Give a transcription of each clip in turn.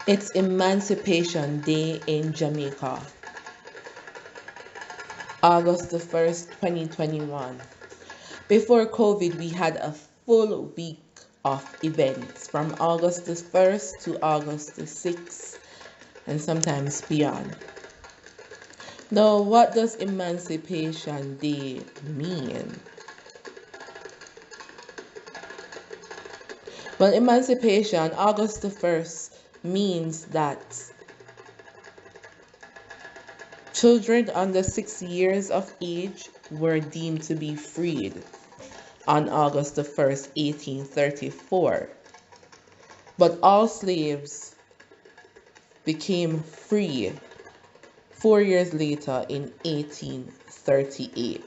It's Emancipation Day in Jamaica, August the 1st, 2021. Before COVID, we had a full week of events from August the 1st to August the 6th and sometimes beyond. Now, what does Emancipation Day mean? Well, Emancipation, August the 1st, means that children under 6 years of age were deemed to be freed on August the 1st, 1834. But all slaves became free 4 years later in 1838.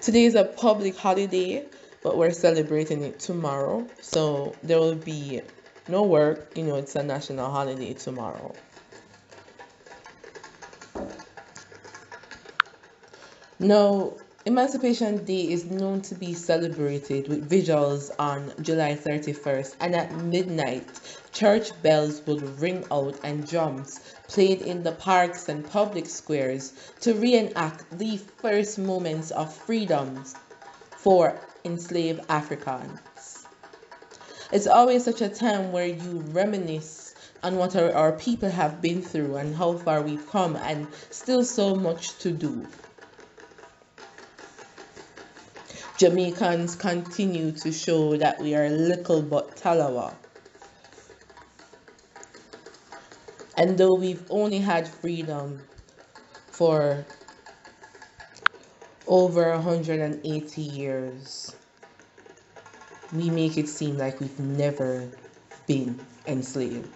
Today is a public holiday, but we're celebrating it tomorrow. So there will be no work. It's a national holiday tomorrow. Now, Emancipation Day is known to be celebrated with vigils on July 31st, and at midnight, church bells would ring out and drums played in the parks and public squares to reenact the first moments of freedom for enslaved Africans. It's always such a time where you reminisce on what our people have been through and how far we've come, and still so much to do. Jamaicans continue to show that we are little but Talawa. And though we've only had freedom for over 180 years, we make it seem like we've never been enslaved.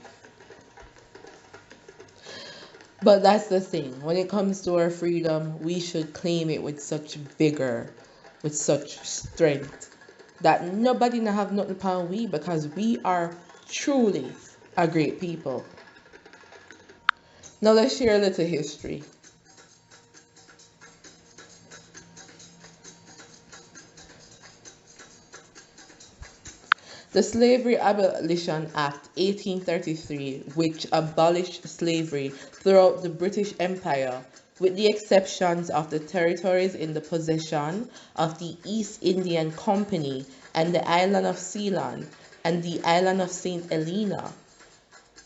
But that's the thing. When it comes to our freedom, we should claim it with such vigor, with such strength, that nobody na have nothing upon we, because we are truly a great people. Now let's share a little history. The Slavery Abolition Act 1833, which abolished slavery throughout the British Empire, with the exceptions of the territories in the possession of the East Indian Company and the island of Ceylon and the island of St. Helena.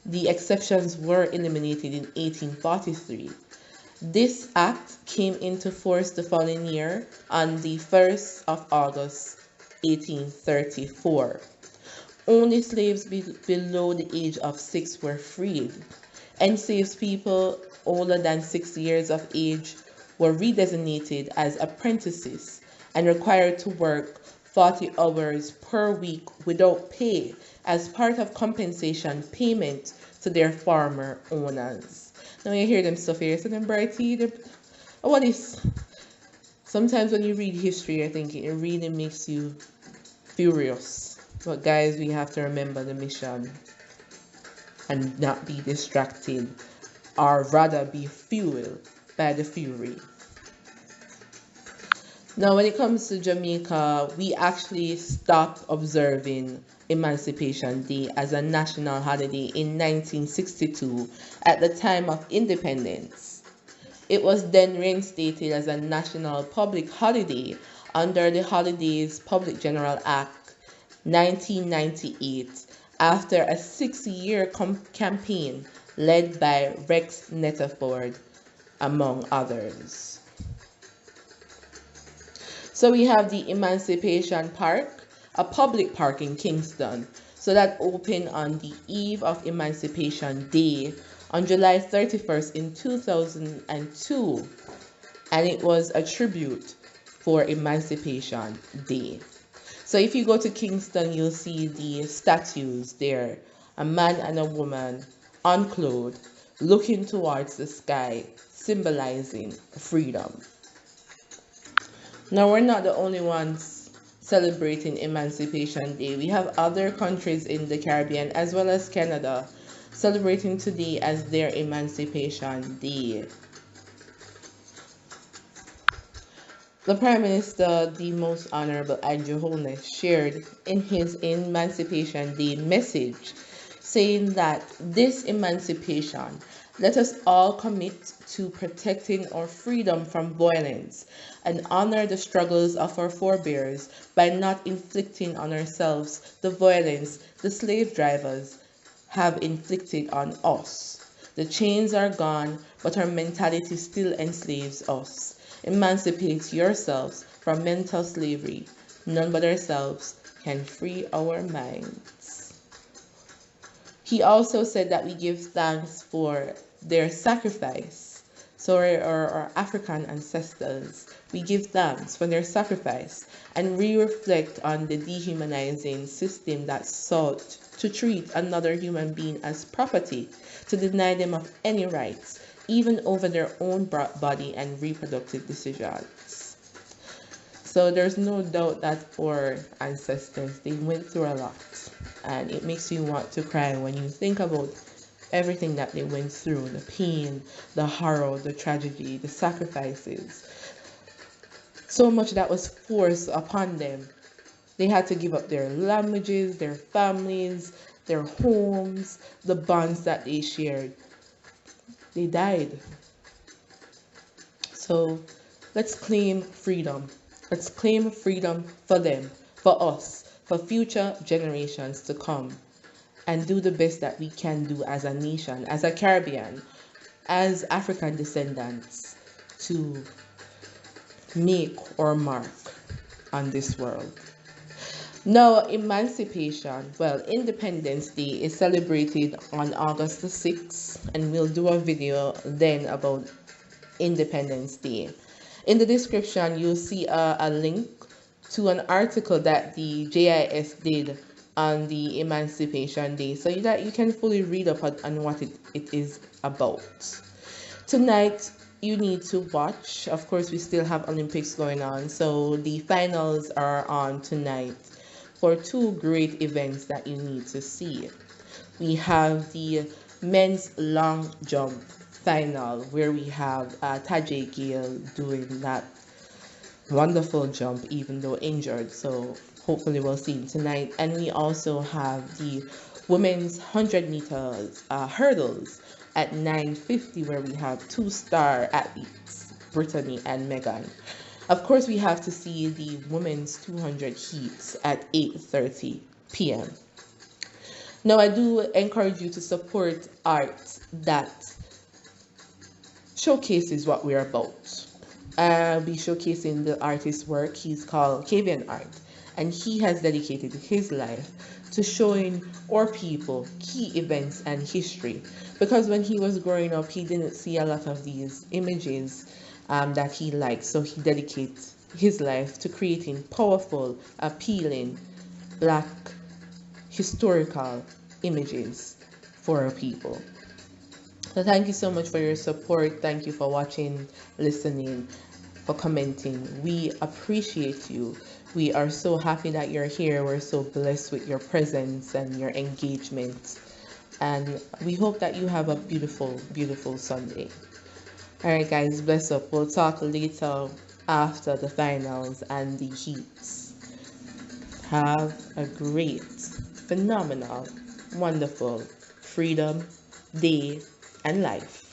The exceptions were eliminated in 1843. This act came into force the following year on the 1st of August 1834. Only slaves below the age of 6 were freed. Enslaved people older than 6 years of age were redesignated as apprentices and required to work 40 hours per week without pay as part of compensation payment to their former owners. Now you hear them stuff here, so them brighty, what is? Sometimes when you read history, I think it really makes you furious. But guys, we have to remember the mission and not be distracted, or rather be fueled by the fury. Now, when it comes to Jamaica, we actually stopped observing Emancipation Day as a national holiday in 1962 at the time of independence. It was then reinstated as a national public holiday under the Holidays Public General Act 1998 after a 6-year campaign led by Rex Netterford, among others. So we have the Emancipation Park, a public park in Kingston. So that opened on the eve of Emancipation Day on July 31st in 2002. And it was a tribute for Emancipation Day. So if you go to Kingston, you'll see the statues there, a man and a woman unclothed, looking towards the sky, symbolizing freedom. Now, we're not the only ones celebrating Emancipation Day. We have other countries in the Caribbean, as well as Canada, celebrating today as their Emancipation Day. The Prime Minister, the Most Honorable Andrew Holness, shared in his Emancipation Day message, saying that this emancipation, let us all commit to protecting our freedom from violence and honor the struggles of our forebears by not inflicting on ourselves the violence the slave drivers have inflicted on us. The chains are gone, but our mentality still enslaves us. Emancipate yourselves from mental slavery. None but ourselves can free our minds. He also said that we give thanks for their sacrifice. So our African ancestors, we give thanks for their sacrifice and we reflect on the dehumanizing system that sought to treat another human being as property, to deny them of any rights, even over their own body and reproductive decisions. So there's no doubt that our ancestors, they went through a lot. And it makes you want to cry when you think about everything that they went through, the pain, the horror, the tragedy, the sacrifices. So much that was forced upon them. They had to give up their languages, their families, their homes, the bonds that they shared. They died. So let's claim freedom. Let's claim freedom for them, for us, for future generations to come, and do the best that we can do as a nation, as a Caribbean, as African descendants, to make our mark on this world. Now, Emancipation, well, Independence Day is celebrated on August the 6th, and we'll do a video then about Independence Day. In the description, you'll see a link to an article that the JIS did on the Emancipation Day so that you can fully read up on what it is about. Tonight, you need to watch. Of course, we still have Olympics going on, so the finals are on tonight for two great events that you need to see. We have the men's long jump final where we have Tajay Gill doing that wonderful jump even though injured, so hopefully we'll see him tonight. And we also have the women's 100 meters hurdles at 9:50 where we have two-star athletes, Brittany and Megan. Of course, we have to see the women's 200 heats at 8:30 p.m. Now, I do encourage you to support art that showcases what we're about. I'll be showcasing the artist's work. He's called Kavian Art, and he has dedicated his life to showing our people key events and history. Because when he was growing up, he didn't see a lot of these images that he liked, so he dedicates his life to creating powerful, appealing, black, historical images for our people. So thank you so much for your support. Thank you for watching, listening, for commenting. We appreciate you. We are so happy that you're here. We're so blessed with your presence and your engagement. And we hope that you have a beautiful, beautiful Sunday. All right, guys, bless up. We'll talk later after the finals and the heats. Have a great, phenomenal, wonderful Freedom Day and life.